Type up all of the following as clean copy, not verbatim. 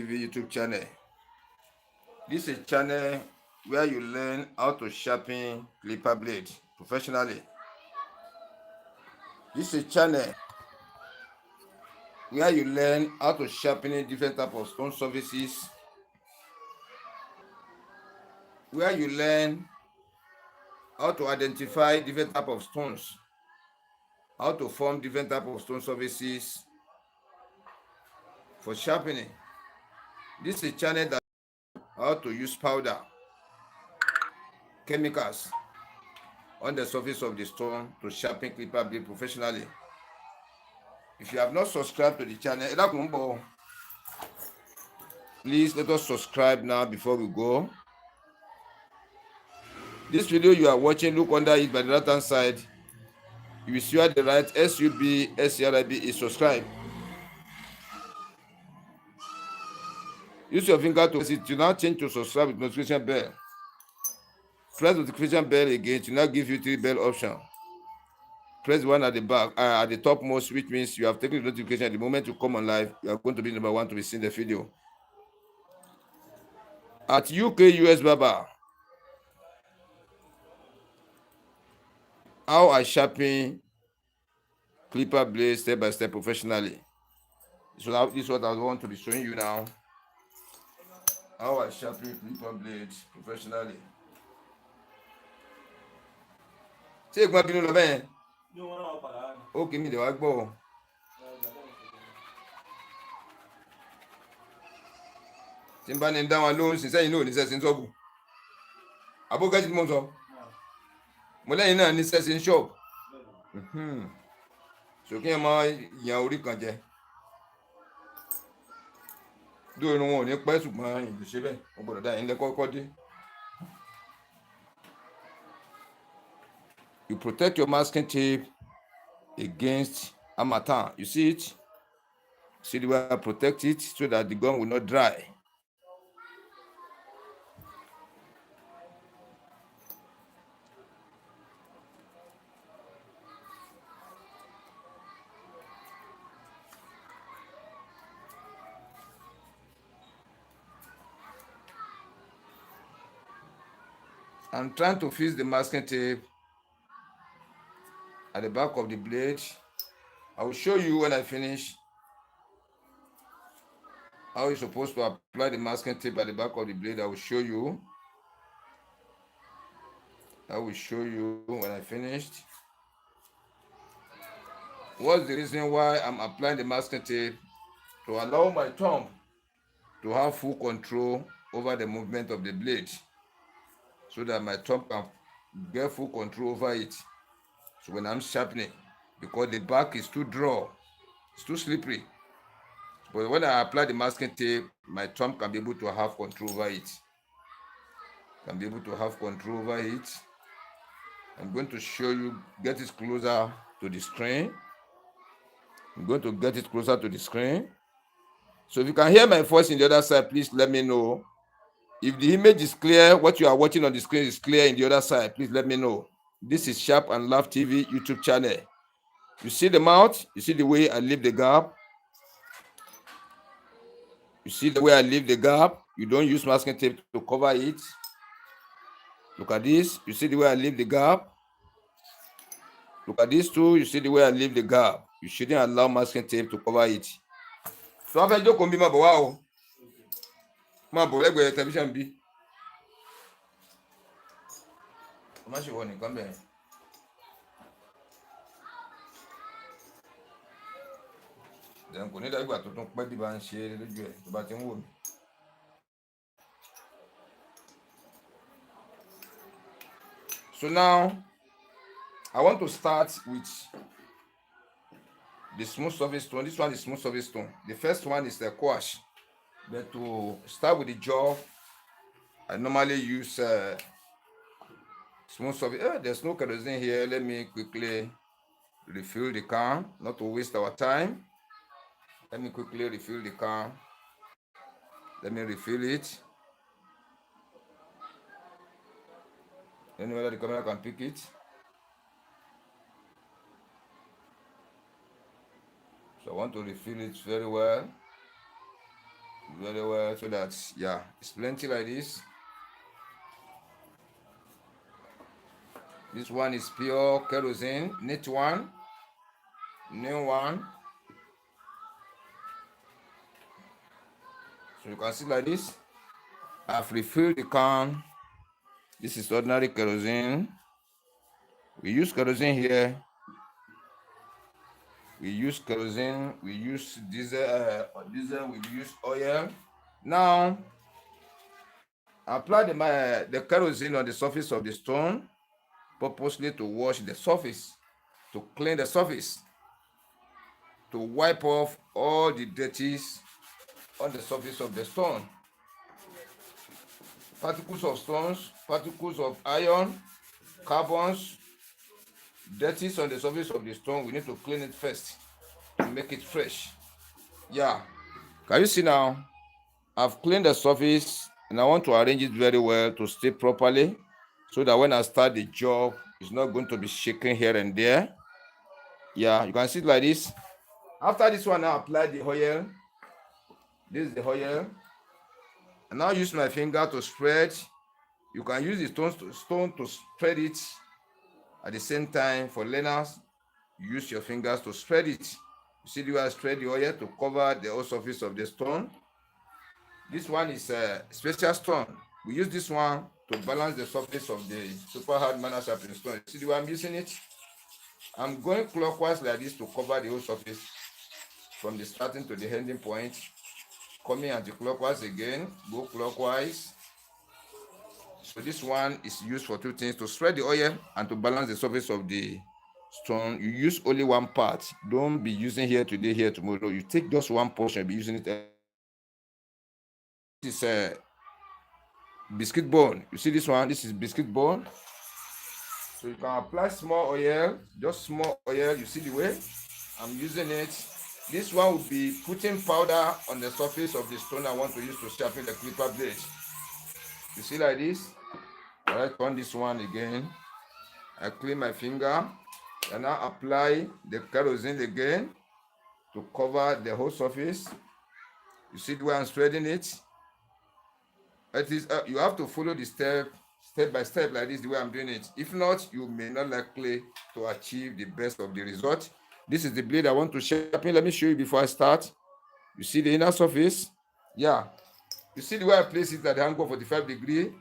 TV YouTube channel. This is a channel where you learn how to sharpen clipper blade professionally. This is a channel where you learn how to sharpen different type of stone surfaces, where you learn how to identify different type of stones, how to form different type of stone surfaces for sharpening. This is a channel that how to use powder, chemicals on the surface of the stone to sharpen clipper blade professionally. If you have not subscribed to the channel, please let us subscribe now before we go. This video you are watching, look under it by the right hand side. You will see at the right SUB is subscribe. Use your finger to press it. To now change to subscribe with notification bell. Press the notification bell again to now give you 3 bell option. Press one at the back, at the topmost, which means you have taken the notification. The moment you come on live, you are going to be number 1 to be seeing the video. At UK US-BARBERS, how I sharpen clipper blade step by step professionally. So this is what I want to be showing you now. How I sharpen clipper blade professionally. Ṣé ìgbọ́n bínú lọ bẹ́ẹ̀? Ó kì í mi lè wá gbọ́. Tí n bá ní dá wọn lóhùn sí sẹ́yìn náà ní sẹ́sìn ṣọ́ọ̀bù. Àbókẹ́sì tí mo sọ. Mo lẹ́yìn náà ní sẹ́sìn ṣọ́ọ̀bù. Sòkè ẹ̀ máa yan orí kan jẹ. Dúró irun wọn ò ní pẹ́ ṣùgbọ́n ìlú ṣe bẹ́ẹ̀. Mo gbọ́dọ̀ dá yín lẹ́kọ́kọ́ dé. You protect your masking tape against harmattan. You see it? See the way I protect it so that the gum will not dry. I'm trying to fix the masking tape at the back of the blade. I will show you when I finish how you're supposed to apply the masking tape at the back of the blade. I will show you. I will show you when I finished. What's the reason why I'm applying the masking tape? To allow my thumb to have full control over the movement of the blade, so that my thumb can get full control over it. So when I'm sharpening, because the back is too dry, it's too slippery. But when I apply the masking tape, my thumb can be able to have control over it. I'm going to show you, get it closer to the screen. I'm going to get it closer to the screen. So if you can hear my voice in the other side, please let me know. If the image is clear, what you are watching on the screen is clear in the other side, please let me know. This is Sharp and Laugh TV YouTube channel. You see the mouth? You see the way I leave the gap? You see the way I leave the gap? You don't use masking tape to cover it. Look at this. You see the way I leave the gap? Look at this too. You see the way I leave the gap? You shouldn't allow masking tape to cover it. So after you come be my boy, my boy, let's go television be. How much you want to come here? Then kò ní dàgbà tó tún pẹ́ bí bá ń ṣe lójú ẹ̀ tó bá ti ń wò mí. So now I want to start with the smooth surface stone. This one is smooth surface stone. The first one is the quash. But to start with the jaw, I normally use smooth surface. There's no kerosene here. Let me quickly refill the can, not to waste our time. Let me quickly refill the can. Let me refill it. Anyway, the camera can pick it. So I want to refill it very well. very well so that, yeah, it's plenty like this. This one is pure kerosene, neat one, new one. So you can see like this. I've refilled the can. This is ordinary kerosene. We use kerosene here. We use kerosene. We use diesel. We use oil. Now, apply the kerosene on the surface of the stone, purposely to wash the surface, to clean the surface, to wipe off all the dirties on the surface of the stone. Particles of stones, particles of iron, carbons, dirties on the surface of the stone. We need to clean it first to make it fresh. Yeah. Can you see now? I've cleaned the surface and I want to arrange it very well to stay properly so that when I start the job, it's not going to be shaking here and there. Yeah, you can see it like this. After this one, I apply the oil. This is the oil. And now use my finger to spread. You can use the stone to spread it at the same time. For learners, use your fingers to spread it. You see the way I spread the oil to cover the whole surface of the stone. This one is a special stone. We use this one to balance the surface of the super hard manner sharpening stone. See the way I'm using it? I'm going clockwise like this to cover the whole surface from the starting to the ending point. Coming anti-clockwise again, go clockwise. So this one is used for two things: to spread the oil and to balance the surface of the stone. You use only one part. Don't be using here today, here tomorrow. You take just one portion, be using it. This is a biscuit bone. You see this one? This is biscuit bone. So you can apply small oil, just small oil. You see the way I'm using it. This one will be putting powder on the surface of the stone I want to use to sharpen the clipper blade. You see like this? I turn this one again. I clean my finger and I apply the kerosene again to cover the whole surface. You see the way I'm spreading it? It is you have to follow the step by step like this, the way I'm doing it. If not, you may not likely to achieve the best of the result. This is the blade I want to sharpen. Let me show you before I start. You see the inner surface? Yeah. You see the way I place it at the angle 45 degree?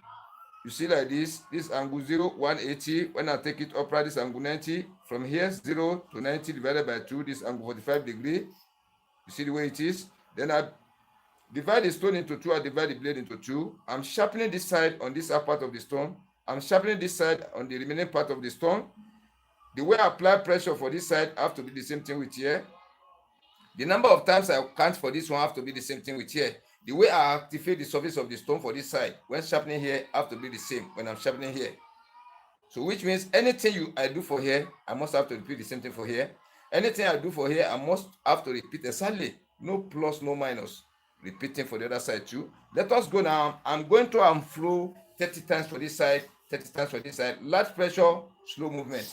You see like this angle 0, 180. When I take it upright, this angle 90. From here, 0 to 90 divided by 2, this angle 45 degree. You see the way it is? Then I divide the stone into two. I divide the blade into two. I'm sharpening this side on this upper part of the stone. I'm sharpening this side on the remaining part of the stone. The way I apply pressure for this side have to be the same thing with here. The number of times I count for this one have to be the same thing with here. The way I activate the surface of the stone for this side when sharpening here have to be the same when I'm sharpening here. So which means anything I do for here, I must have to repeat the same thing for here. Anything I do for here, I must have to repeat exactly. No plus, no minus. Repeating for the other side too. Let us go now. I'm going to unflow 30 times for this side, 30 times for this side. Large pressure, slow movement.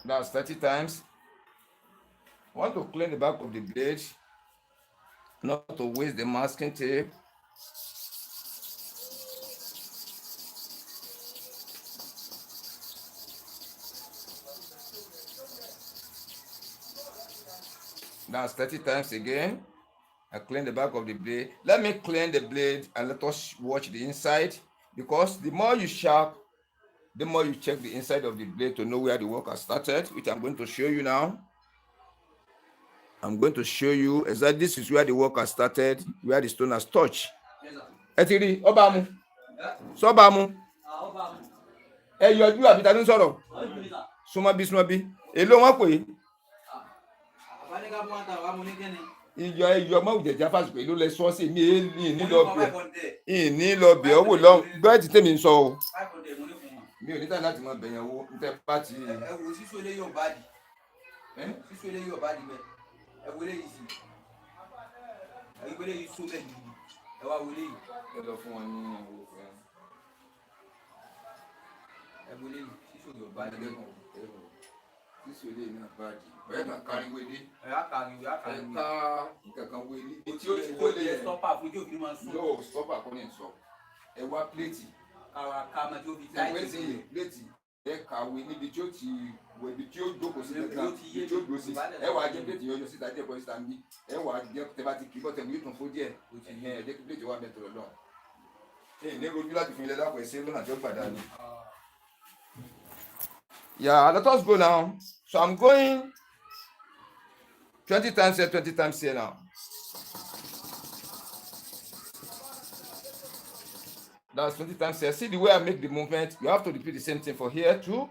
That's 30 times. I want to clean the back of the blade, not to waste the masking tape. That's 30 times again. I clean the back of the blade. Let me clean the blade and let us watch the inside, because the more you sharp, the more you check the inside of the blade to know where the work has started, which I'm going to show you now. I'm going to show you exactly this is where the work has started, where the stone has touched. Etiri, Obamu. Sobamu. Yọjú àbí ta ló ń sọ̀rọ̀. Súnmọ́bí. Èló wọn pè é. Ìyọ ọmọ òjẹ̀jà fásitì pé ló lẹ sọ sí mi ní lọ bẹ̀ ọ́ wò lọ gbẹ́ẹ̀tì tèmi ń sọ o. Mi ò ní tàn láti máa bẹ̀yàn wo ń tẹ́ bá ti. Ẹ wo sísú eléyìí ọ̀bá di. Sísú eléyìí ọ̀bá di bẹ́ẹ̀. Ẹ wo eléyìí sí. Ẹ wo eléyìí só bẹ́ẹ̀ gidi. Ẹ wá wo eléyìí. Ẹ lọ fún wọn ní owó fún ẹ. This way in a body. Where can carry with it? I can't wait. It's stop up with you. No, stop up on it. So, a what plate? Our camera to be tight. Plate. Ẹ kàwé níbi tí ó ti wọ ibi tí ó jókòó sí lẹ́gbẹ̀ẹ́ ibi tí ó dúró sí ẹ wàá jẹ́ plate yọjọ síta díẹ̀ bọ́ síta ń bí ẹ wàá jẹ́ tẹ́ bá ti kì í bọ́ tẹ̀ mú yóò tún fó díẹ̀ ẹ jẹ́ kí plate wà bẹ́ẹ̀ tọ̀rọ̀ lọ. ẹ ní rojú láti fi ilẹ̀ dàpọ̀ ẹ̀ sí lọ́nà tí ó gbàdá ni. Yeah, let us go now. So I'm going 20 times here, 20 times here now. That's 20 times here. See the way I make the movement. You have to repeat the same thing for here too.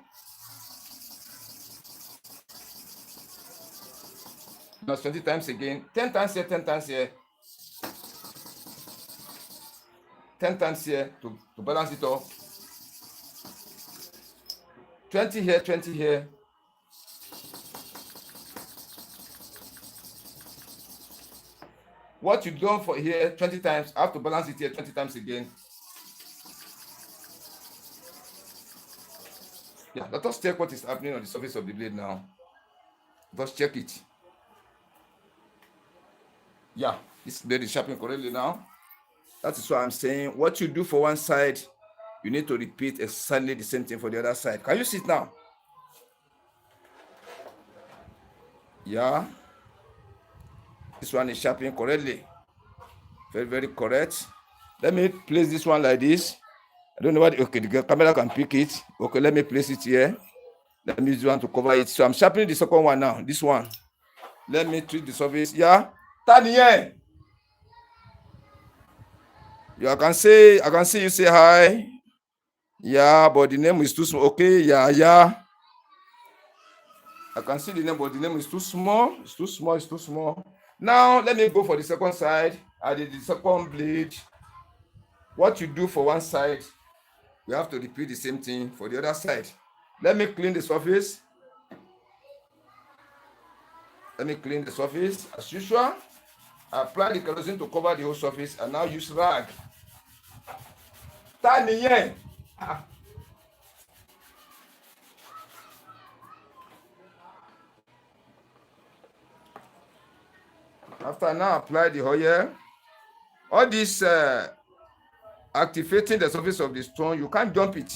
That's 20 times again. 10 times here, 10 times here. 10 times here to balance it off. 20 here, 20 here. What you've done for here 20 times, I have to balance it here 20 times again. Yeah, let us check what is happening on the surface of the blade now. Let's check it. Yeah, this blade is sharpening correctly now. That is why I'm saying what you do for one side, you need to repeat exactly the same thing for the other side. Can you see it now? Yeah. This one is sharpening correctly. Very, very correct. Let me place this one like this. I don't know what. Okay, the camera can pick it. Okay, let me place it here. Let me use one to cover it. So I'm sharpening the second one now. This one. Let me treat the surface. Yeah. Tanya. Yeah, I can see you say hi. Yeah, but the name is too small. Okay, yeah. I can see the name, but the name is too small. It's too small. Now, let me go for the second side. I did the second blade. What you do for one side, you have to repeat the same thing for the other side. Let me clean the surface. As usual. Apply the kerosene to cover the whole surface and now use rag. Tanya. After now, apply the oil. All this activating the surface of the stone, you can't jump it.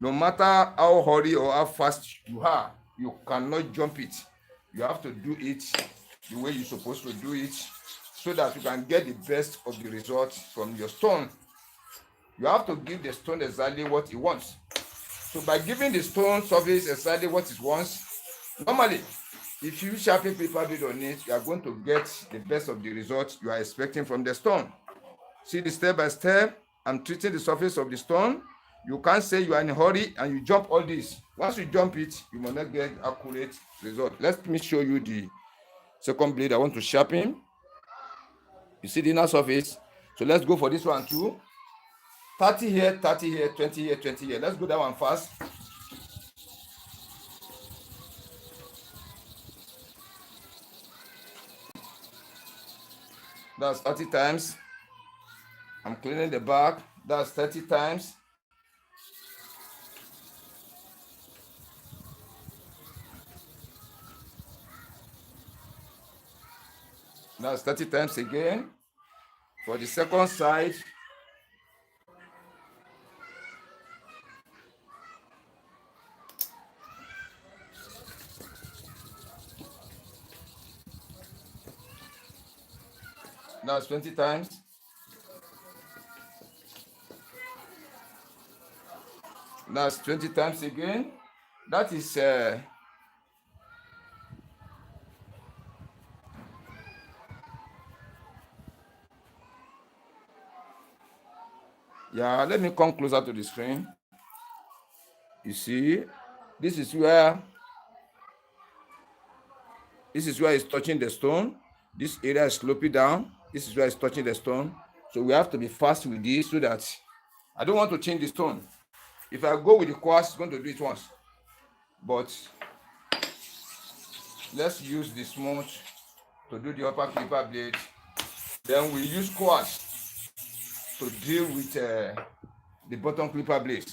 No matter how hurry or how fast you are, you cannot jump it. You have to do it the way you're supposed to do it so that you can get the best of the result from your stone. You have to give the stone exactly what it wants. So by giving the stone surface exactly what it wants, normally, if you sharpen paper blade on it, you are going to get the best of the result you are expecting from the stone. See the step by step, I'm treating the surface of the stone. You can't say you are in a hurry and you jump all this. Once you jump it, you will not get accurate result. Let me show you the second blade I want to sharpen. You see the inner surface. So let's go for this one too. 30 here, 30 here, 20 here, 20 here. Let's go that one fast. That's 30 times. I'm cleaning the back. That's 30 times. That's 30 times again. For the second side, that's 20 times. That's 20 times again. That is yeah, let me come closer to the screen. You see, this is where it's touching the stone. This area is sloping down. This is where it's touching the stone. So we have to be fast with this so that I don't want to change the stone. If I go with the quartz, it's going to do it once. But let's use the smooth to do the upper clipper blade. Then we use quartz to deal with the bottom clipper blade.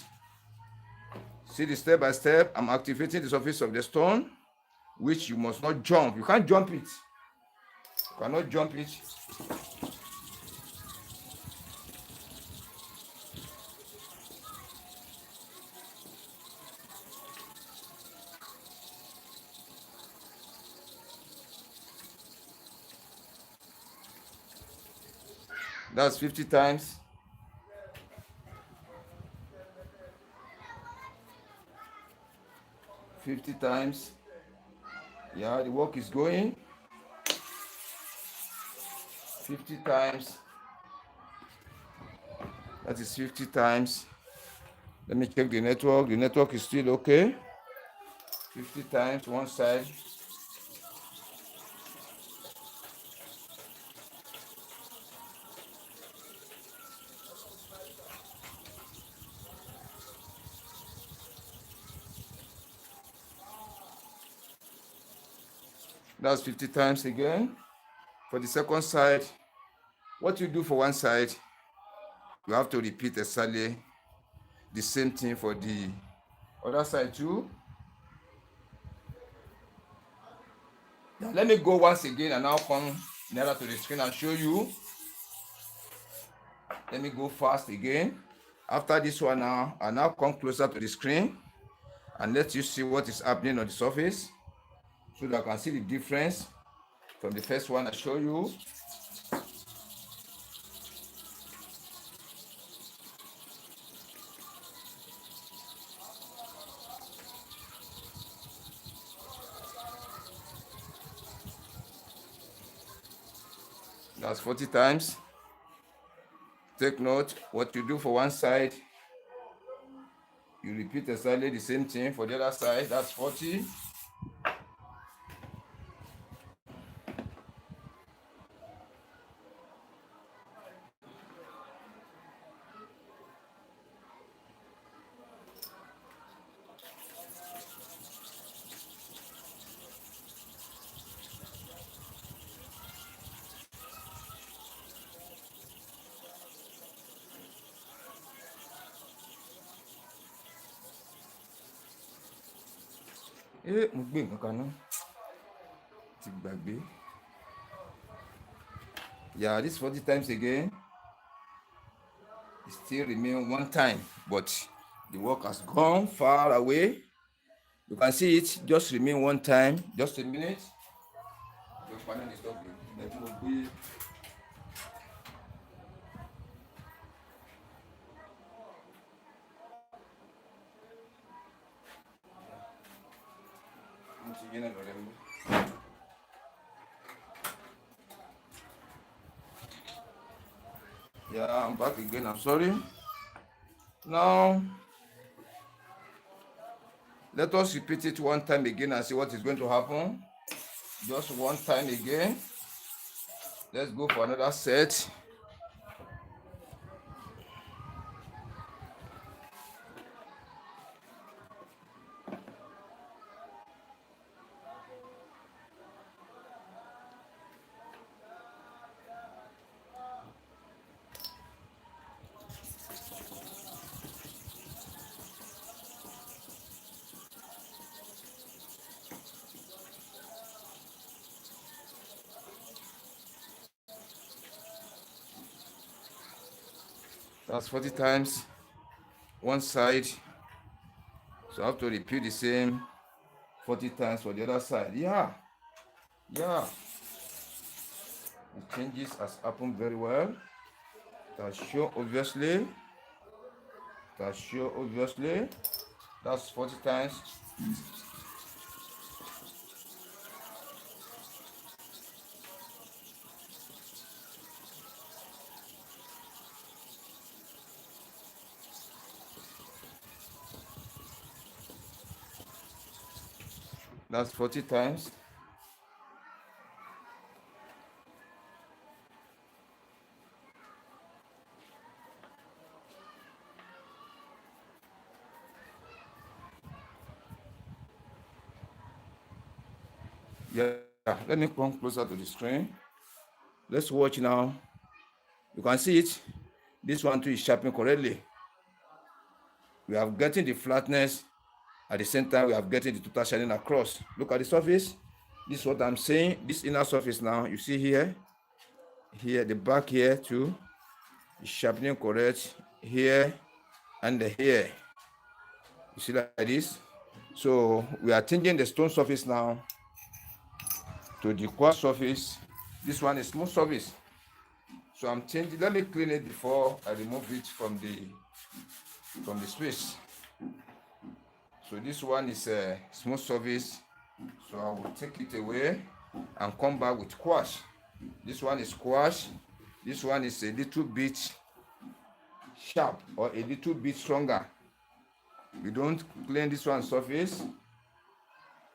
See the step by step. I'm activating the surface of the stone, which you must not jump. You can't jump it. You cannot jump it. That's 50 times. 50 times. Yeah, the work is going. 50 times. That is 50 times. Let me check the network. The network is still okay. 50 times one side. That's 50 times again. For the second side, what you do for one side, you have to repeat exactly the same thing for the other side too. Now let me go once again and now come nearer to the screen and show you. Let me go fast again. After this one now, I now come closer to the screen and let you see what is happening on the surface so that I can see the difference from the first one I show you. That's 40 times. Take note, what you do for one side, you repeat exactly the same thing for the other side. That's 40. Mo gbé nǹkan kan náà. Ti gbàgbé. Yeah, this 40 times again. It still remain one time, but the work has gone far away. You can see it just remain one time. Just a minute. Yeah, I'm back again. I'm sorry. Now, let us repeat it one time again and see what is going to happen. Just one time again. Let's go for another set. That's 40 times one side. So I have to repeat the same 40 times for the other side. Yeah. The changes has happened very well. That's sure obviously. That's 40 times. That's 40 times. Yeah, let me come closer to the screen. Let's watch now. You can see it. This one too is sharpening correctly. We are getting the flatness At the same time, we are getting the total shining across. Look at the surface. This is what I'm saying. This inner surface now, you see here, the back here too, is sharpening correct here and here. You see like this. So we are changing the stone surface now to the quartz surface. This one is smooth surface. So I'm changing. Let me clean it before I remove it from the space. So this one is a smooth surface. So I will take it away and come back with quartz. This one is quartz. This one is a little bit sharp or a little bit stronger. We don't clean this one surface.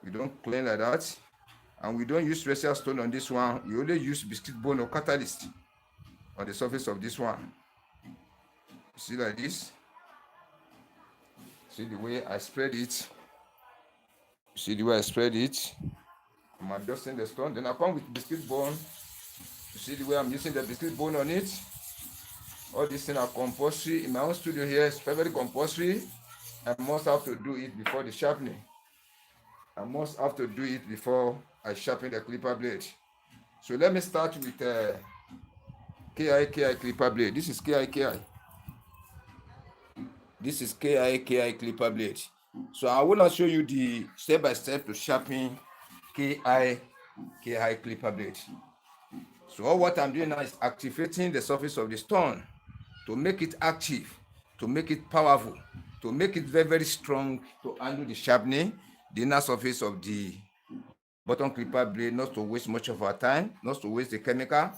We don't clean like that. And we don't use special stone on this one. We only use biscuit bone or catalyst on the surface of this one. See like this. See the way I spread it. See the way I spread it. I'm adjusting the stone. Then I come with biscuit bone. You see the way I'm using the biscuit bone on it. All these things are compulsory. In my own studio here, it's very compulsory. I must have to do it before the sharpening. I must have to do it before I sharpen the clipper blade. So let me start with KI clipper blade. This is KI. This is KI clipper blade. So I will not show you the step-by-step to sharpen KI clipper blade. So all what I'm doing now is activating the surface of the stone to make it active, to make it powerful, to make it very, very strong to handle the sharpening, the inner surface of the bottom clipper blade, not to waste much of our time, not to waste the chemical,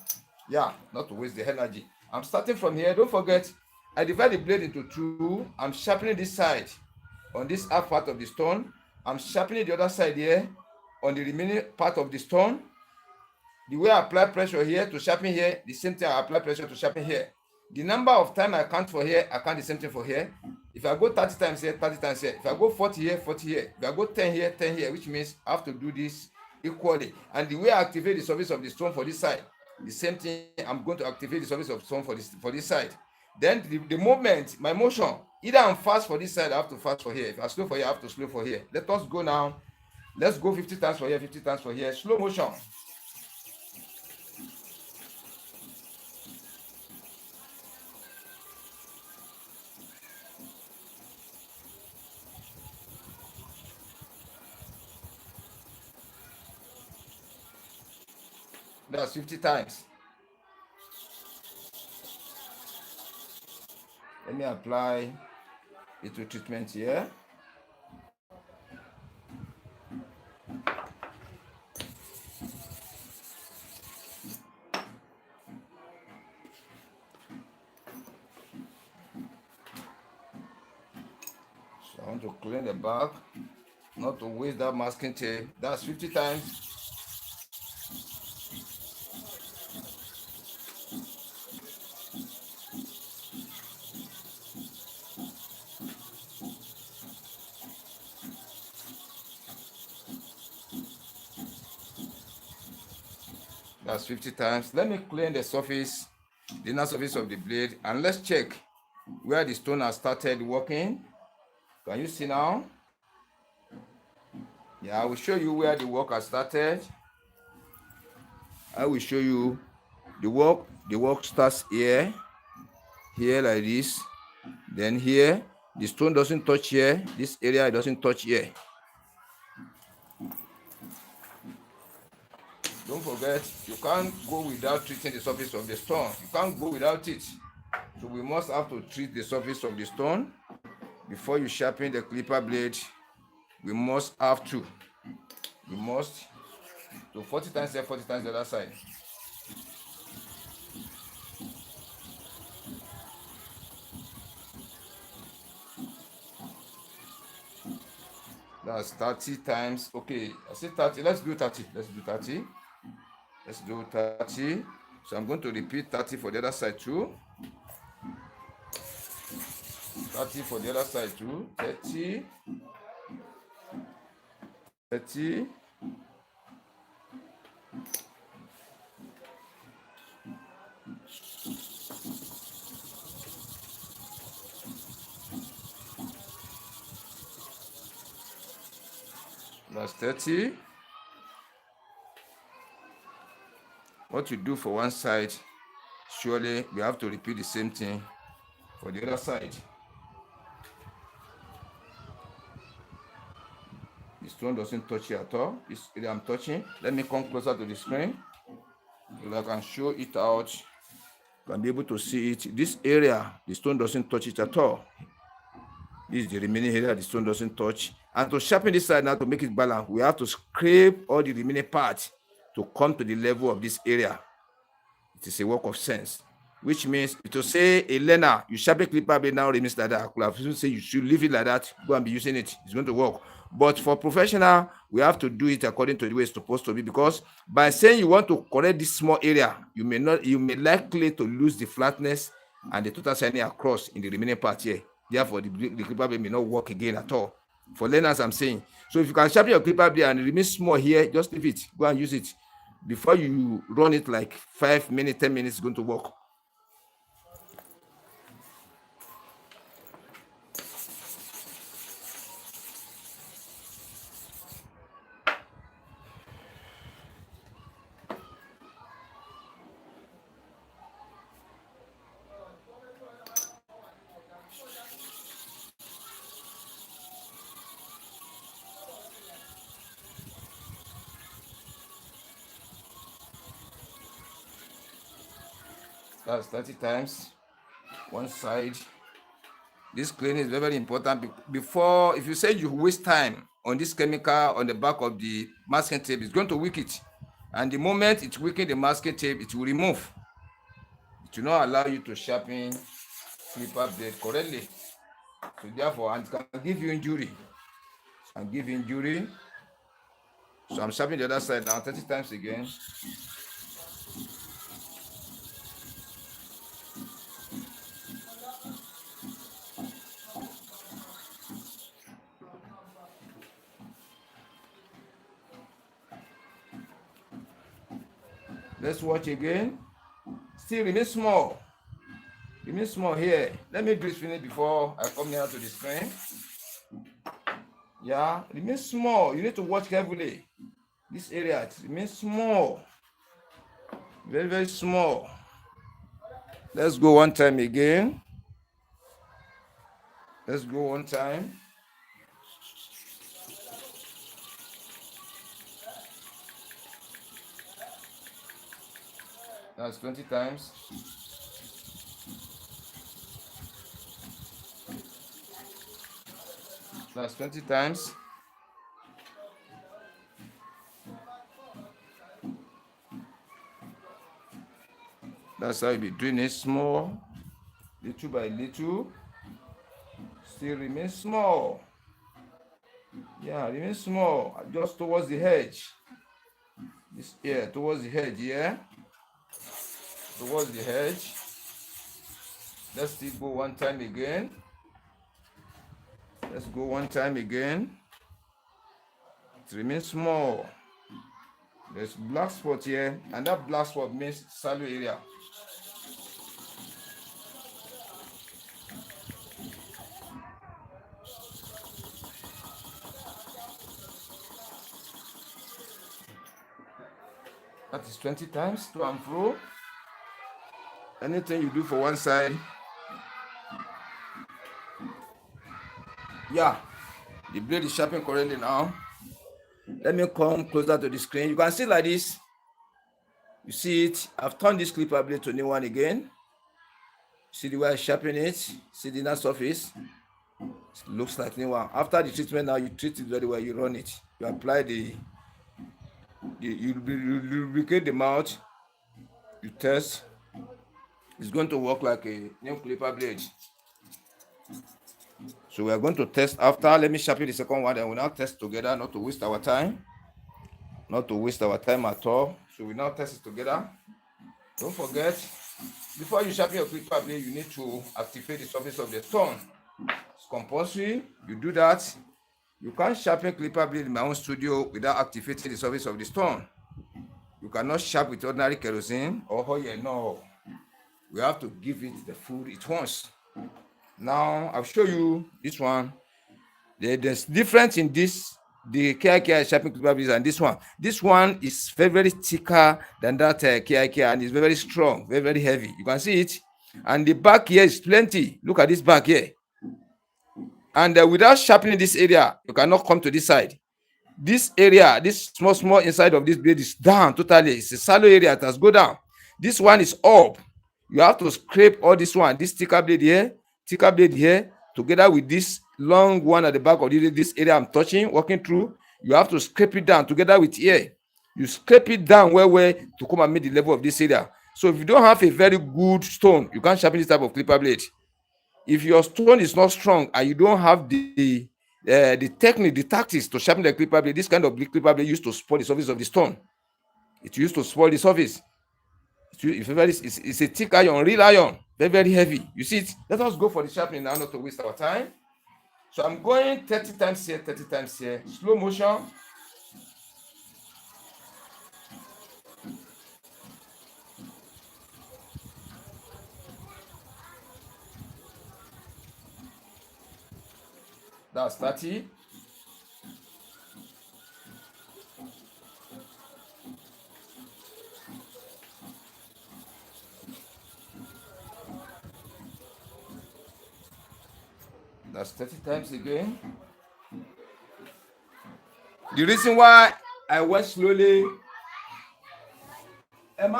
not to waste the energy. I'm starting from here. Don't forget, I divide the blade into two. I'm sharpening this side on this half part of the stone. I'm sharpening the other side here on the remaining part of the stone. The way I apply pressure here to sharpen here, the same thing I apply pressure to sharpen here. The number of time I count for here, I count the same thing for here. If I go 30 times here, 30 times here. If I go 40 here, 40 here. If I go 10 here, 10 here, which means I have to do this equally. And the way I activate the surface of the stone for this side, the same thing, I'm going to activate the surface of the stone for this side. Then the movement, my motion, either I'm fast for this side, I have to fast for here. If I slow for here, I have to slow for here. Let us go now. Let's go 50 times for here, 50 times for here. Slow motion. That's 50 times. Let me apply little treatment here. So I want to clean the back, not to waste that masking tape. That's 50 times. That's 50 times. Let me clean the surface, the inner surface of the blade, and let's check where the stone has started working. Can you see now? Yeah, I will show you where the work has started. I will show you the work. The work starts here like this. Then here, the stone doesn't touch here. This area doesn't touch here. Don't forget, you can't go without treating the surface of the stone. You can't go without it. So we must have to treat the surface of the stone. Before you sharpen the clipper blade, we must have to. We must do 40 times here, 40 times the other side. That's 30 times. Okay, I said 30. Let's do 30. Let's do 30. Let's do 30. So I'm going to repeat 30 for the other side too. 30 for the other side too. 30. 30. That's 30. What you do for one side, surely we have to repeat the same thing for the other side. The stone doesn't touch it at all. This area I'm touching. Let me come closer to the screen so that I can show it out. You can be able to see it. This area, the stone doesn't touch it at all. This is the remaining area the stone doesn't touch. And to sharpen this side now to make it balanced, we have to scrape all the remaining parts to come to the level of this area. It is a work of sense, which means to say a learner, you sharpen clipper blade now remains like that. I could have say you should leave it like that, go and be using it. It's going to work. But for professional, we have to do it according to the way it's supposed to be, because by saying you want to correct this small area, you may likely to lose the flatness and the total shining across in the remaining part here. Therefore, the clipper blade may not work again at all. For learners, I'm saying. So if you can sharpen your clipper blade and it remains small here, just leave it. Go and use it. Before you run it like 5 minutes, 10 minutes, it's going to work. That's 30 times. One side. This cleaning is very, very important. Before, if you say you waste time on this chemical on the back of the masking tape, it's going to weak it. And the moment it weakens the masking tape, it will remove. It will not allow you to sharpen clipper blade correctly. So therefore, and it can give you injury. And give injury. So I'm sharpening the other side now 30 times again. Let's watch again. Still remain small. Remain small here. Let me grease finish before I come here to the screen. Yeah, remain small. You need to watch carefully. This area remains small. Very, very small. Let's go one time again. Let's go one time. That's 20 times. That's 20 times. That's how you be doing it small, little by little. Still remain small. Yeah, remain small. Just towards the edge. This here, towards the edge, yeah. Towards the edge. Let's still go one time again. Let's go one time again. It remains small. There's black spot here, and that black spot means shallow area. That is 20 times to and fro. Anything you do for one side. Yeah, the blade is sharpened correctly now. Let me come closer to the screen. You can see like this. You see it. I've turned this clipper blade to new one again. See the way I sharpen it. See the inner surface. It looks like new one. After the treatment now, you treat it very well. You run it. You apply you lubricate the mouth. You test. It's going to work like a new clipper blade. So we are going to test after. Let me sharpen the second one, and we'll now test together, not to waste our time. Not to waste our time at all. So we now test it together. Don't forget, before you sharpen your clipper blade, you need to activate the surface of the stone. It's compulsory. You do that. You can't sharpen clipper blade in my own studio without activating the surface of the stone. You cannot sharpen with ordinary kerosene or oil. No. We have to give it the food it wants. Now, I'll show you this one. There's difference in this the KIKI sharpening clipper blade and this one. This one is very, very thicker than that KIKI and it's very, very strong, very, very heavy. You can see it. And the back here is plenty. Look at this back here. And without sharpening this area, you cannot come to this side. This area, this small inside of this blade is down totally. It's a shallow area that has go down. This one is up. You have to scrape all this one, this thicker blade here, together with this long one at the back of this area I'm touching, walking through. You have to scrape it down together with here. You scrape it down where to come and meet the level of this area. So if you don't have a very good stone, you can't sharpen this type of clipper blade. If your stone is not strong and you don't have the technique, the tactics to sharpen the clipper blade, this kind of clipper blade used to spoil the surface of the stone. It used to spoil the surface. It's a thick iron, real iron, very, very heavy. You see it? Let us go for the sharpening now, not to waste our time. So I'm going 30 times here, 30 times here, slow motion. That's 30. That's 30 times again. The reason why I went slowly. The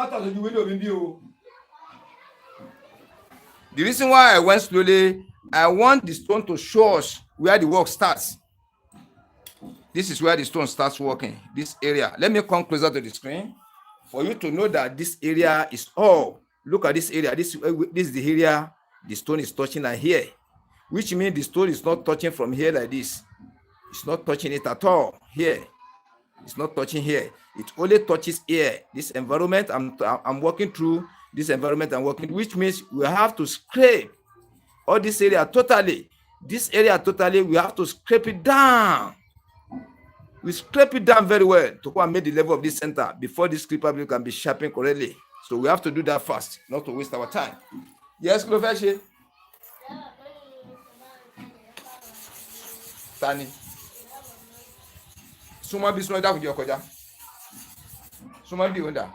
reason why I went slowly, I want the stone to show us where the work starts. This is where the stone starts working, this area. Let me come closer to the screen for you to know that this area is all. Look at this area. This is the area the stone is touching right here, which means the stone is not touching from here like this. It's not touching it at all here. It's not touching here. It only touches here. This environment I'm working through, this environment I'm working, which means we have to scrape all this area totally. This area totally, we have to scrape it down. We scrape it down very well to go and make the level of this center before this clipper blade can be sharpened correctly. So we have to do that fast, not to waste our time. Yes, Cloveshi. Tani. Suma bi suma da kujo koja. Suma bi onda.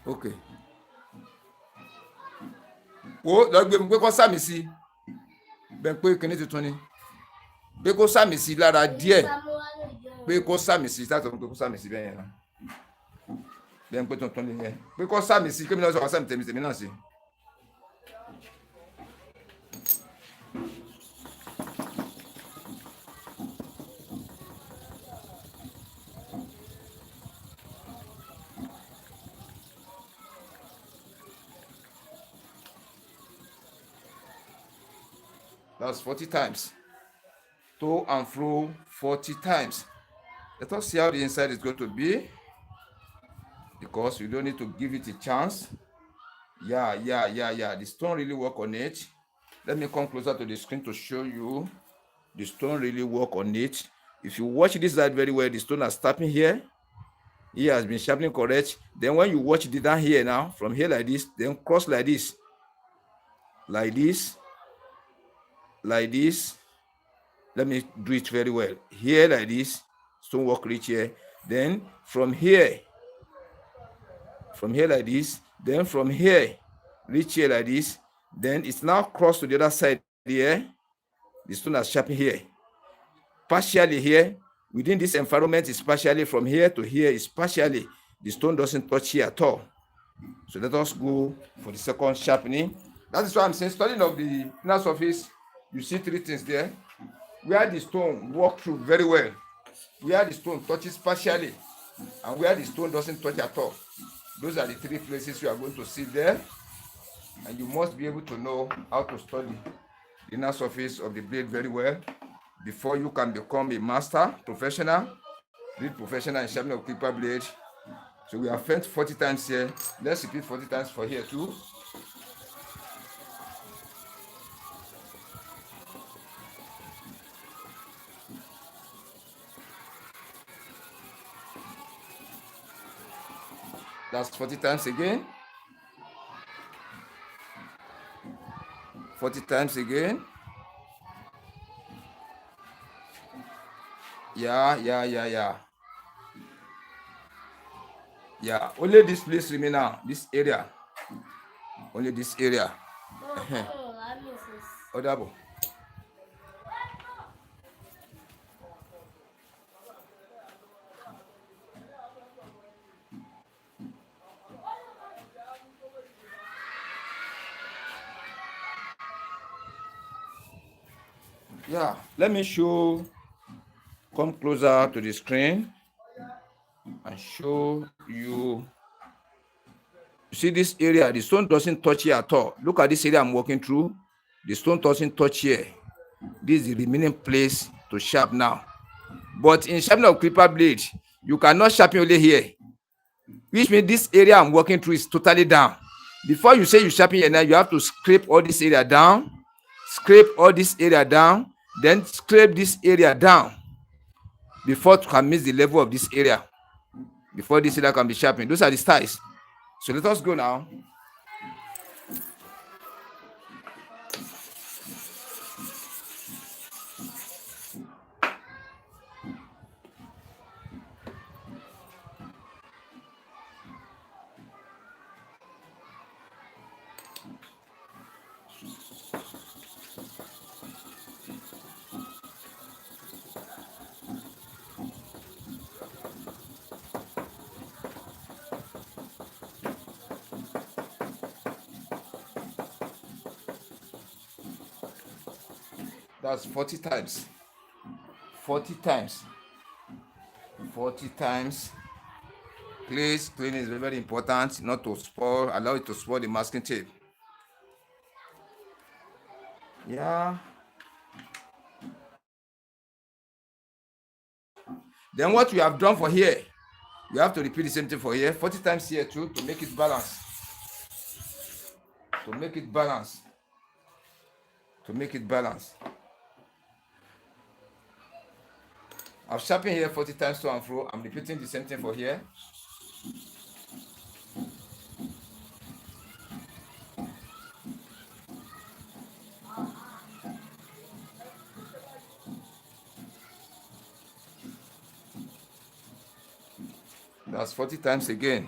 Okay. Wo lọ gbé mi pé kó sàmì sí. Ben pé kíní tuntun ni. Pé kó sàmì sí lára díẹ̀. Pé kó sàmì sí tá tó pé kó sàmì sí bẹ́ẹ̀ yẹn náà. Ben pé tuntun ni yẹn. Pé kó sàmì sí kémi náà sọ sàmì tèmi náà sí. That's 40 times. To and fro 40 times. Let us see how the inside is going to be. Because you don't need to give it a chance. Yeah. The stone really work on it. Let me come closer to the screen to show you. The stone really work on it. If you watch this side very well, the stone is tapping here. He has been sharpening correct. Then when you watch it down here now, from here like this, then cross like this. Like this. Like this. Let me do it very well. Here like this, stone work reach here. Then from here like this, then from here reach here like this. Then it's now cross to the other side here. The stone is sharpened here. Partially here, within this environment is partially from here to here is partially. The stone doesn't touch here at all. So let us go for the second sharpening. That is why I'm saying studying of the inner surface. You see three things there. Where the stone walk through very well, where the stone touches partially, and where the stone doesn't touch at all. Those are the three places you are going to see there. And you must be able to know how to study the inner surface of the blade very well before you can become a master, professional, blade professional in sharpening of clipper blade. So we have spent 40 times here. Let's repeat 40 times for here too. That's 40 times again. 40 times again. Yeah. Yeah, only this place remain now. This area. Only this area. Odabo. Yeah, let me show, come closer to the screen and show you. See this area, the stone doesn't touch here at all. Look at this area I'm walking through. The stone doesn't touch here. This is the remaining place to sharpen now. But in sharpening of clipper blade, you cannot sharpen only here, which means this area I'm walking through is totally down. Before you say you sharpen here now, you have to scrape all this area down, scrape all this area down, then scrape this area down before to can meet the level of this area, before this area can be sharpened. Those are the styles. So let us go now. That's 40 times. 40 times. 40 times. Please, cleaning is very, very important, not to spoil, allow it to spoil the masking tape. Yeah. Then what we have done for here, you have to repeat the same thing for here, 40 times here too, to make it balance. To make it balance. To make it balance. I've sharpened here 40 times to and fro. I'm repeating the same thing for here. That's 40 times again.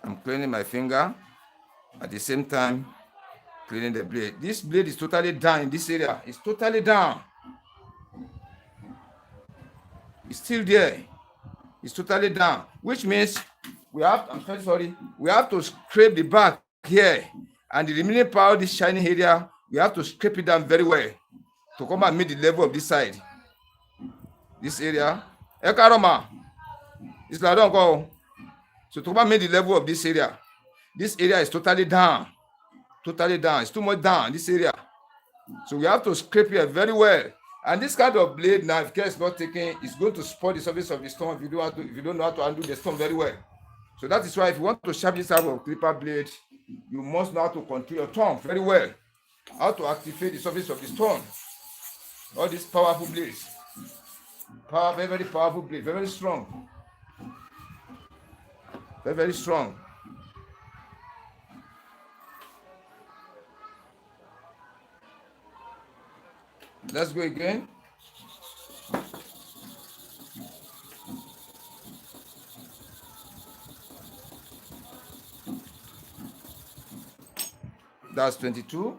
I'm cleaning my finger at the same time cleaning the blade. This blade is totally down in this area. It's totally down. It's still there. It's totally down, which means we have, I'm sorry, we have to scrape the back here, and the remaining part of this shining area, we have to scrape it down very well to come and meet the level of this side. This area. Ekaroma. It's like don't go. So to come and meet the level of this area. This area is totally down. Totally down. It's too much down, this area. So we have to scrape here very well. And this kind of blade now, if care is not taken, it's going to spoil the surface of the stone if you don't know how to handle the stone very well. So that is why if you want to sharpen this type of clipper blade, you must know how to control your thumb very well. How to activate the surface of the stone. All these powerful blades. Very, very powerful blade. Very, very strong. Very, very strong. Let's go again. That's 22.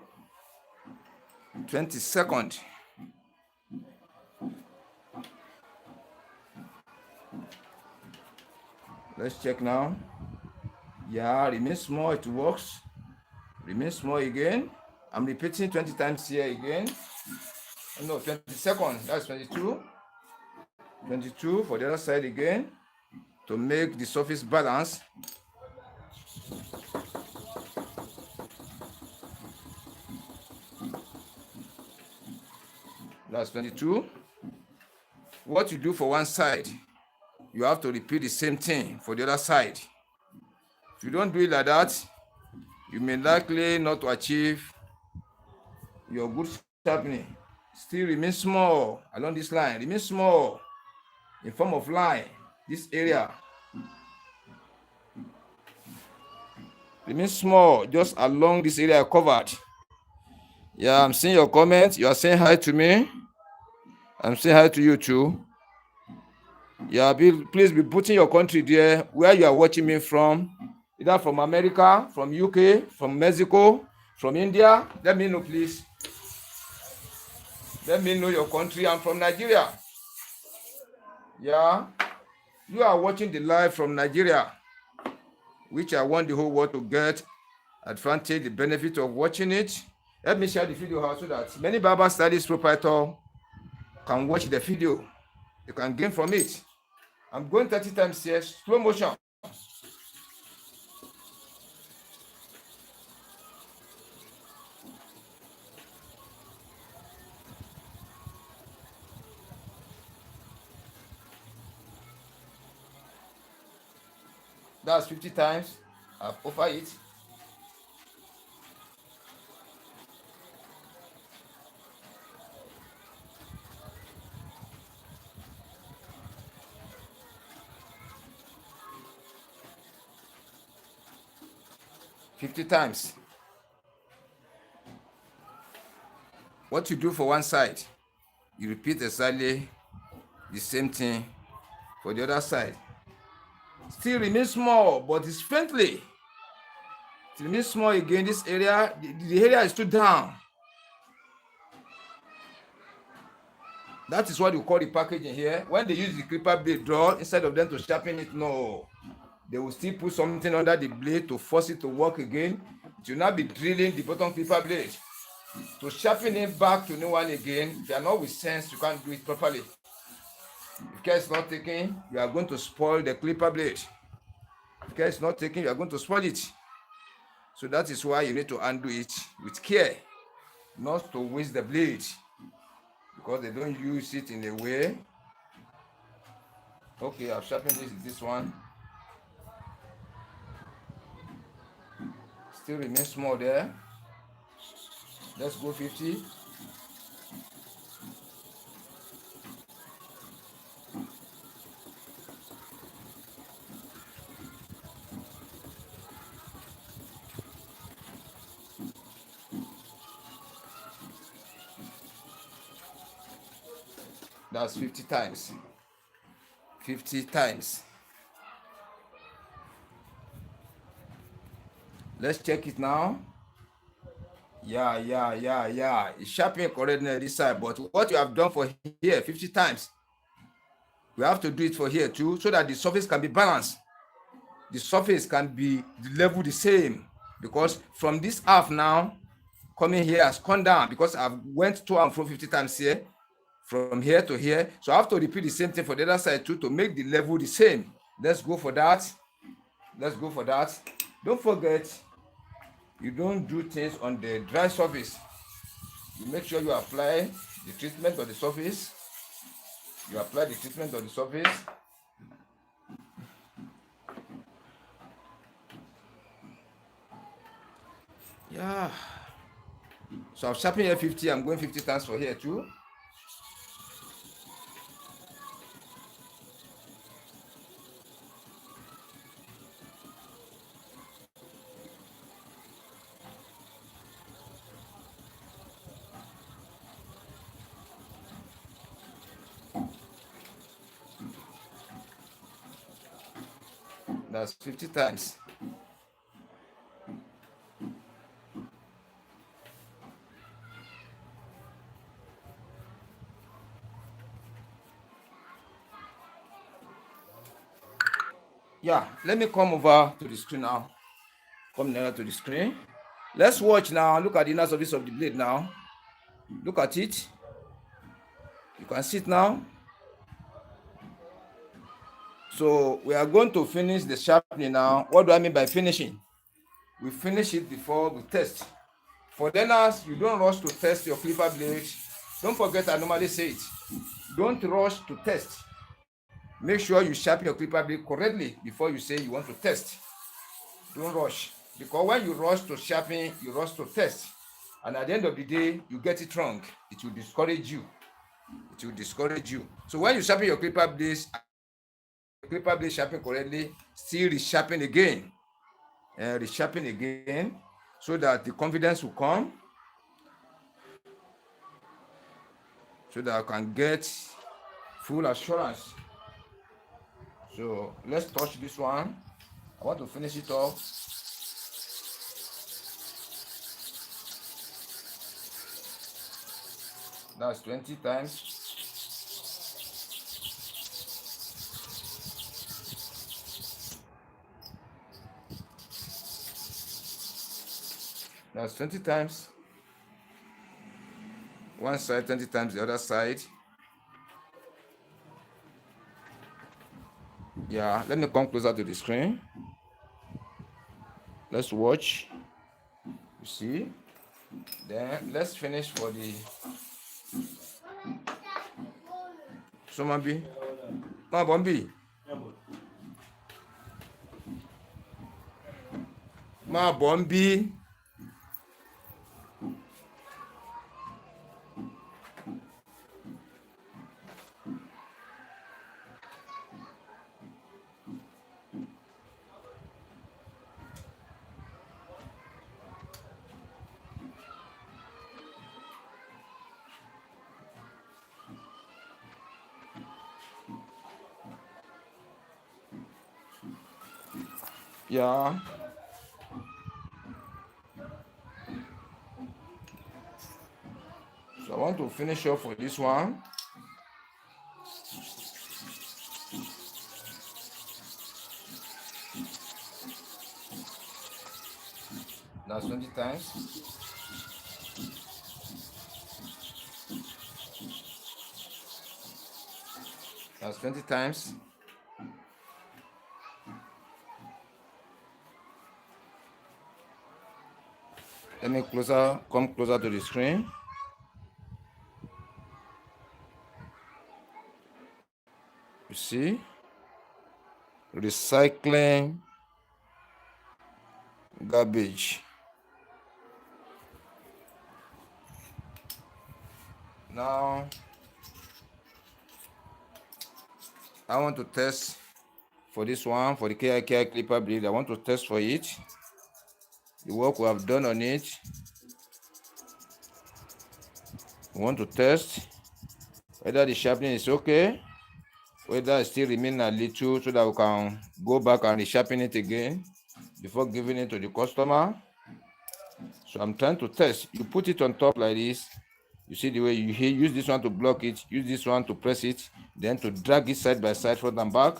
22nd. Let's check now. Yeah, remain small, it works. Remain small again. I'm repeating 20 times here again. No, 22nd, that's 22. 22 for the other side again to make the surface balance. That's 22. What you do for one side, you have to repeat the same thing for the other side. If you don't do it like that, you may likely not to achieve your good sharpening. Still remain small along this line. Remain small in form of line. This area. Remain small, just along this area I covered. Yeah, I'm seeing your comments. You are saying hi to me. I'm saying hi to you too. Yeah, please be putting your country there, where you are watching me from. Either from America, from UK, from Mexico, from India. Let me know, please. Let me know your country. I'm from Nigeria. Yeah, you are watching the live from Nigeria, which I want the whole world to get advantage, the benefit of watching it. Let me share the video so that many barber studies proprietor can watch the video. You can gain from it. I'm going 30 times here, slow motion. That's 50 times. I've over it. $50 times. What you do for one side, you repeat exactly the same thing for the other side. Still remains small, but it's friendly. It remains small again. This area, the area is too down. That is what you call the packaging here. When they use the clipper blade draw, instead of them to sharpen it, no. They will still put something under the blade to force it to work again. It will not be drilling the bottom clipper blade. To sharpen it back to new one again, if you are not with sense, you can't do it properly. If care is not taken, you are going to spoil the clipper blade. If care is not taken, you are going to spoil it. So that is why you need to undo it with care, not to waste the blade, because they don't use it in a way. Okay, I've sharpened this one. Still remains small there. Let's go 50. That's 50 times. 50 times. Let's check it now. Yeah. It's sharpening correctly on this side, but what you have done for here 50 times, we have to do it for here too, so that the surface can be balanced. The surface can be level the same, because from this half now, coming here has come down, because I've went to and fro 50 times here, from here to here. So I have to repeat the same thing for the other side too, to make the level the same. Let's go for that. Let's go for that. Don't forget, you don't do things on the dry surface. You make sure you apply the treatment on the surface. You apply the treatment on the surface. Yeah. So I'm sharpening here 50. I'm going 50 times for here too. That's 50 times. Yeah, let me come over to the screen now. Come nearer to the screen. Let's watch now. Look at the inner surface of the blade now. Look at it. You can see it now. So we are going to finish the sharpening now. What do I mean by finishing? We finish it before we test. For learners, you don't rush to test your clipper blade. Don't forget, I normally say it. Don't rush to test. Make sure you sharpen your clipper blade correctly before you say you want to test. Don't rush. Because when you rush to sharpen, you rush to test. And at the end of the day, you get it wrong. It will discourage you. It will discourage you. So when you sharpen your clipper blade sharpen correctly, still resharpen again. and resharpen again, so that the confidence will come, so that I can get full assurance. So let's touch this one. I want to finish it off. That's 20 times. That's 20 times. One side, 20 times the other side. Yeah, let me come closer to the screen. Let's watch. You see? Then let's finish for the Somabi. Ma Bombi. Ma Bombi. Yeah. So I want to finish off for this one. That's 20 times. That's 20 times. Let me come closer to the screen. You see? Recycling garbage. Now, I want to test for this one, for the KI clipper blade. I want to test for it. The work we have done on it. We want to test whether the sharpening is okay, whether it still remains a little, so that we can go back and resharpen it again before giving it to the customer. So I'm trying to test. You put it on top like this. You see the way you use this one to block it, use this one to press it, then to drag it side by side, front and back.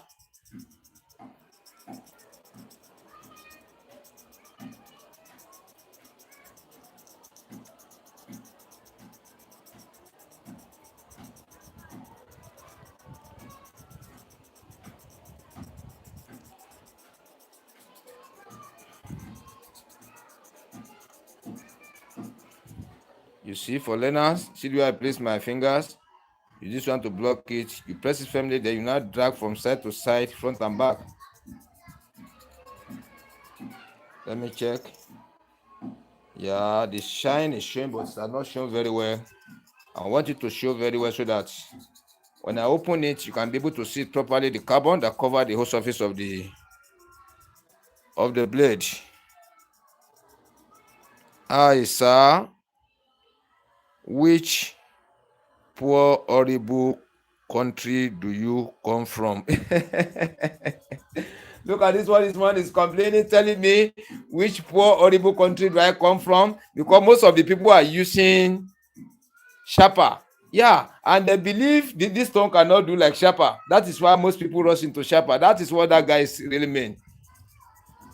You see, for learners, see where I place my fingers. You just want to block it. You press it firmly, then you now drag from side to side, front and back. Let me check. Yeah, the shine is showing, but it's not showing very well. I want it to show very well so that when I open it, you can be able to see properly the carbon that covered the whole surface of the blade. Hi, sir. Which poor, horrible country do you come from? Look at this one. This one is complaining, telling me which poor, horrible country do I come from? Because most of the people are using Sharper. Yeah, and they believe this stone cannot do like Sharper. That is why most people rush into Sharper. That is what that guy is really meant.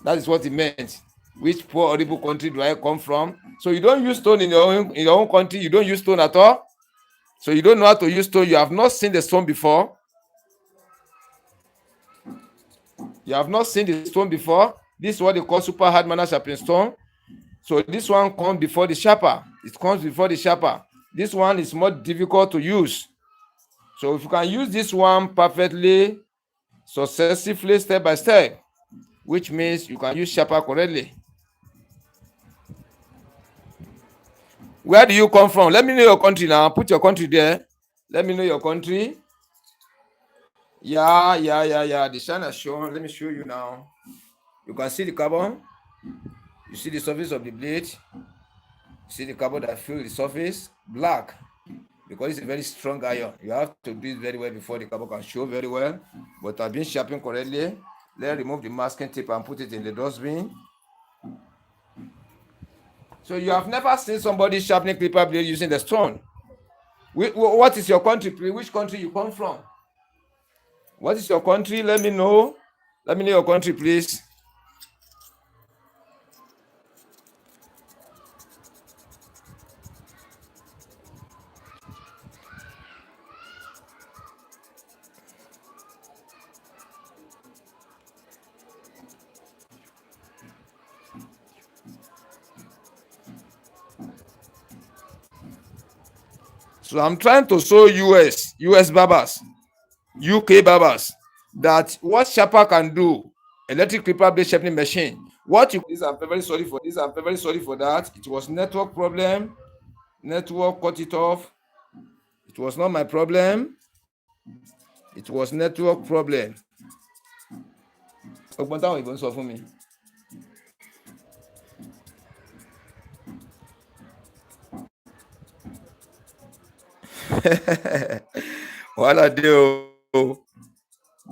That is what he meant. Which poor, horrible country do I come from? So you don't use stone in your own country. You don't use stone at all. So you don't know how to use stone. You have not seen the stone before. You have not seen the stone before. This is what they call super hard manner sharpening stone. So this one comes before the sharper. It comes before the sharper. This one is more difficult to use. So if you can use this one perfectly, successively, step by step, which means you can use sharper correctly. Where do you come from? Let me know your country now. Put your country there. Let me know your country. Yeah. The shine has shown. Let me show you now. You can see the carbon. You see the surface of the blade. See the carbon that fills the surface, black, because it's a very strong iron. You have to do it very well before the carbon can show very well. But I've been sharpened correctly. Let's remove the masking tape and put it in the dustbin. So you have never seen somebody sharpening clipper blade using the stone. What is your country, please? Which country you come from? What is your country? Let me know. Let me know your country, please. So I'm trying to show US barbers, UK barbers, that what sharper can do, electric clipper blade sharpening machine. What you this, I'm very sorry for this. I'm very sorry for that. It was network problem. Network cut it off. It was not my problem. It was network problem. Ọgbọ́n táwọn ìbọn sọ fún mi. Wàhálà dé o.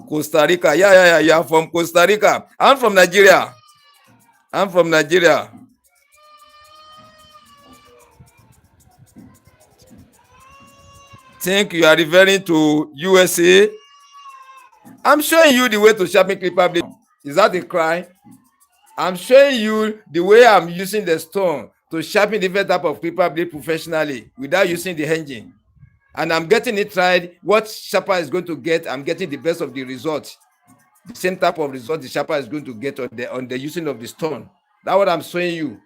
Costa Rica. Yeah. I'm from Costa Rica. I'm from Nigeria. Think you are referring to USA? I'm showing you the way to sharpen clipper blade. Is that a cry? I'm showing you the way I'm using the stone to sharpen different type of clipper blade professionally without using the engine. And I'm getting it tried. What sharper is going to get, I'm getting the best of the result. The same type of result the sharper is going to get on the using of the stone. That's what I'm showing you.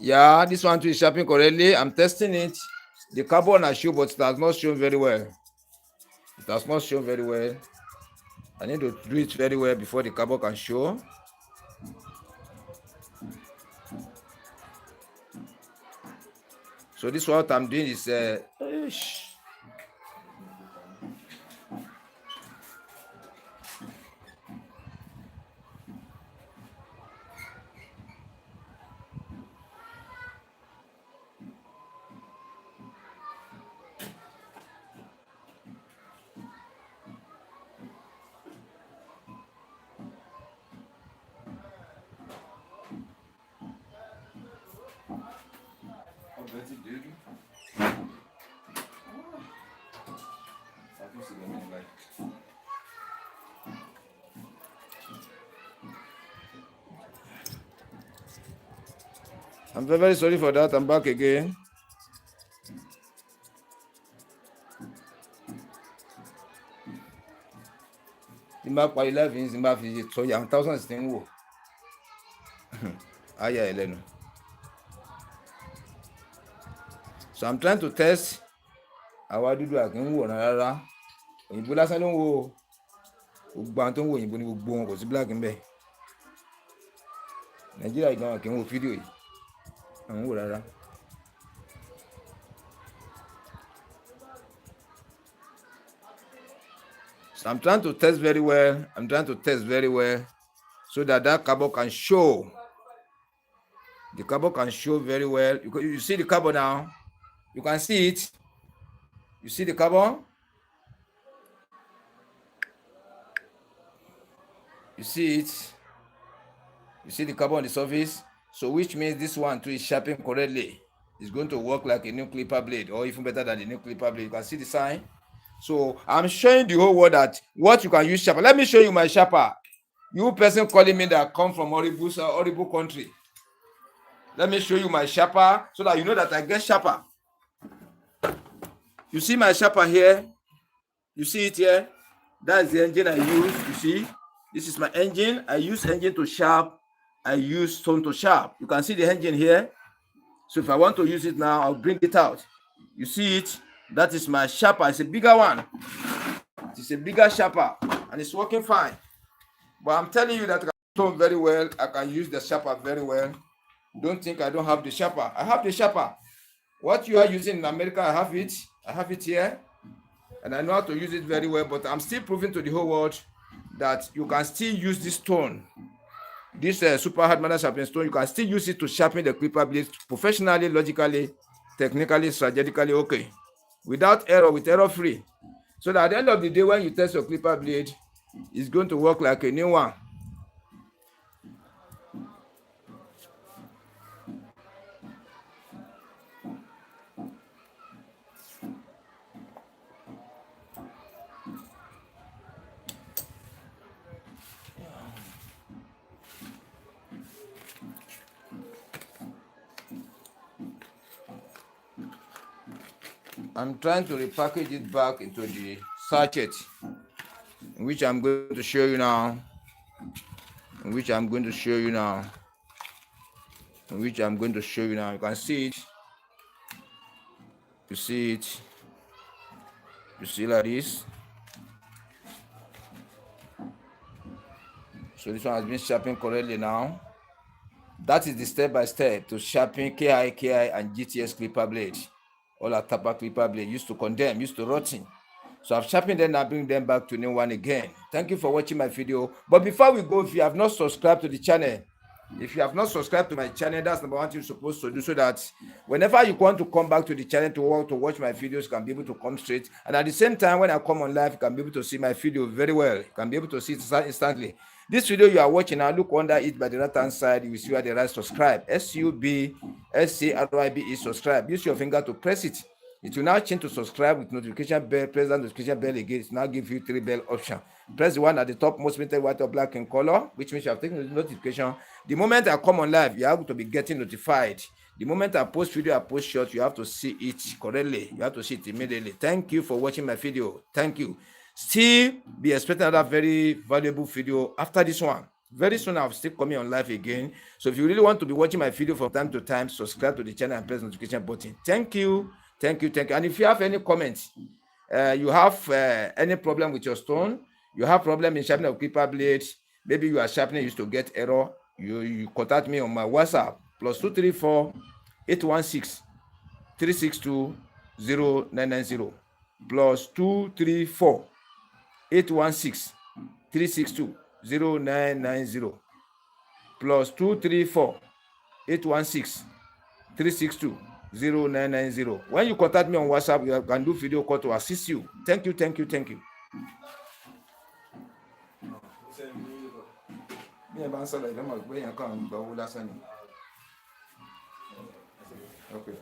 Yeah, this one too is sharpening correctly. I'm testing it. The carbon has shown, but it has not shown very well. It has not shown very well. I need to do it very well before the carbon can show. So this what I'm doing is I'm very sorry for that. I'm back again. The map by 11 is the map is so young thousands thing. So I'm trying to test àwa dúdú àkín wò rárá. Òyìnbó lásán ló ń wo gbogbo àwọn tó ń wo òyìnbó ní gbogbo wọn kò sí black ńbẹ̀. Nàìjíríà gan kì í wo fídíò yìí. Àwọn wò rárá. So I'm trying to test very well. So that carbon can show. The carbon can show very well. You see the carbon now. You can see it. You see the carbon? You see it? You see the carbon on the surface? So which means this one too is sharpened correctly. It's going to work like a new clipper blade, or even better than the new clipper blade. You can see the sign. So I'm showing the whole world that what you can use sharper. Let me show you my sharper. You person calling me that come from horrible country. Let me show you my sharper so that you know that I get sharper. You see my sharper here? You see it here? That's the engine I use. You see? This is my engine. I use engine to sharp. I use stone to sharp. You can see the engine here. So if I want to use it now, I'll bring it out. You see it? That is my sharper. It's a bigger one. It's a bigger sharper. And it's working fine. But I'm telling you that I can stone very well. I can use the sharper very well. Don't think I don't have the sharper. I have the sharper. What you are using in America, I have it. I have it here, and I know how to use it very well, but I'm still proving to the whole world that you can still use this stone, this super hard manual sharpening stone. You can still use it to sharpen the clipper blades professionally, logically, technically, strategically, okay, without error, with error free. So that at the end of the day, when you test your clipper blade, it's going to work like a new one. I'm trying to repackage it back into the sachet, which I'm going to show you now. You can see it. You see it. You see like this. So this one has been sharpened correctly now. That is the step-by-step to sharpen KI, and GTS clipper blade. All our tapper clipper blade used to condemn, used to rotting. So I've sharpened them and bring them back to new one again. Thank you for watching my video. But before we go, if you have not subscribed to the channel, if you have not subscribed to my channel, that's number one thing you're supposed to do, so that whenever you want to come back to the channel to watch my videos, you can be able to come straight. And at the same time, when I come on live, you can be able to see my video very well. You can be able to see it instantly. This video you are watching now, look under it by the right hand side. You will see where the right subscribe. SUBSCRIBE, subscribe. Use your finger to press it. It will now change to subscribe with notification bell. Press that notification bell again. It now give you 3 bell option. Press the one at the top, most printed white or black in color, which means you have taken the notification. The moment I come on live, you are going to be getting notified. The moment I post video, I post short, you have to see it correctly. You have to see it immediately. Thank you for watching my video. Thank you. Still be expecting another very valuable video after this one. Very soon I'll still coming on live again. So if you really want to be watching my video from time to time, subscribe to the channel and press the notification button. Thank you. And if you have any comments, you have any problem with your stone, you have problem in sharpening of clipper blades, maybe you are sharpening, used to get error, you contact me on my WhatsApp, +234 816 362 0990, +234 816 362 0990, +234 816 362 0990. When you contact me on WhatsApp, you can do video call to assist you. Thank you. Okay.